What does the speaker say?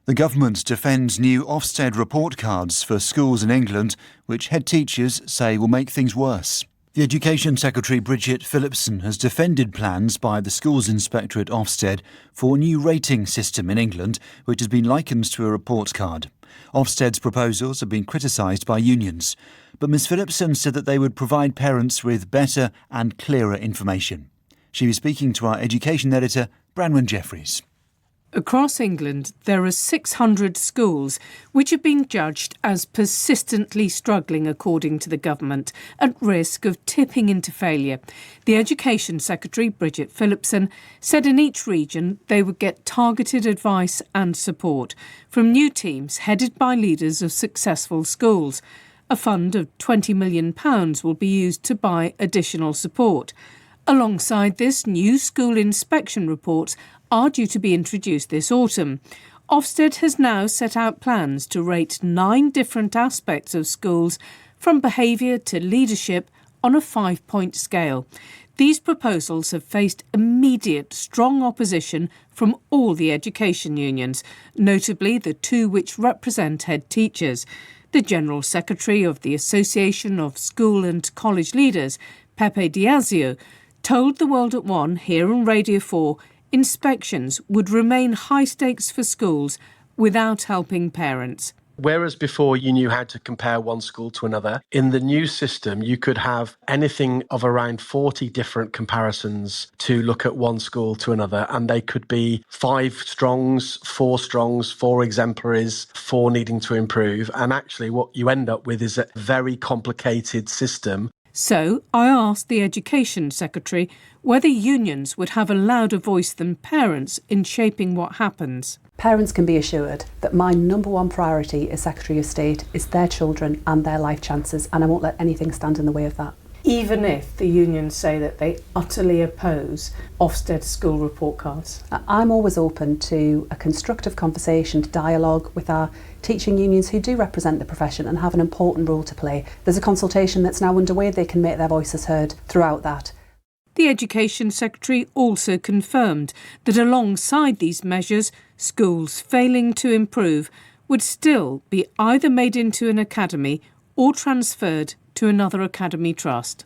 The government defends new Ofsted report cards for schools in England, which head teachers say will make things worse. The Education Secretary Bridget Phillipson has defended plans by the schools inspector at Ofsted for a new rating system in England, which has been likened to a report card. Ofsted's proposals have been criticised by unions, but Ms Phillipson said that they would provide parents with better and clearer information. She was speaking to our education editor, Branwen Jeffries. Across England, there are 600 schools which have been judged as persistently struggling, according to the government, at risk of tipping into failure. The Education Secretary, Bridget Phillipson, said in each region they would get targeted advice and support from new teams headed by leaders of successful schools. A fund of £20 million will be used to buy additional support. Alongside this, new school inspection reports are due to be introduced this autumn. Ofsted has now set out plans to rate 9 different aspects of schools, from behaviour to leadership, on a 5-point scale. These proposals have faced immediate, strong opposition from all the education unions, notably the 2 which represent head teachers. The General Secretary of the Association of School and College Leaders, Pepe Diazio, told The World at One here on Radio 4 inspections would remain high stakes for schools without helping parents. Whereas before you knew how to compare one school to another, in the new system you could have anything of around 40 different comparisons to look at one school to another, and they could be 5 strongs, 4 strongs, 4 exemplaries, 4 needing to improve. And actually what you end up with is a very complicated system. So I asked the Education Secretary whether unions would have a louder voice than parents in shaping what happens. Parents can be assured that my number one priority as Secretary of State is their children and their life chances, and I won't let anything stand in the way of that. Even if the unions say that they utterly oppose Ofsted school report cards? I'm always open to a constructive conversation, to dialogue with our teaching unions who do represent the profession and have an important role to play. There's a consultation that's now underway. They can make their voices heard throughout that. The Education Secretary also confirmed that alongside these measures, schools failing to improve would still be either made into an academy or transferred to another academy trust.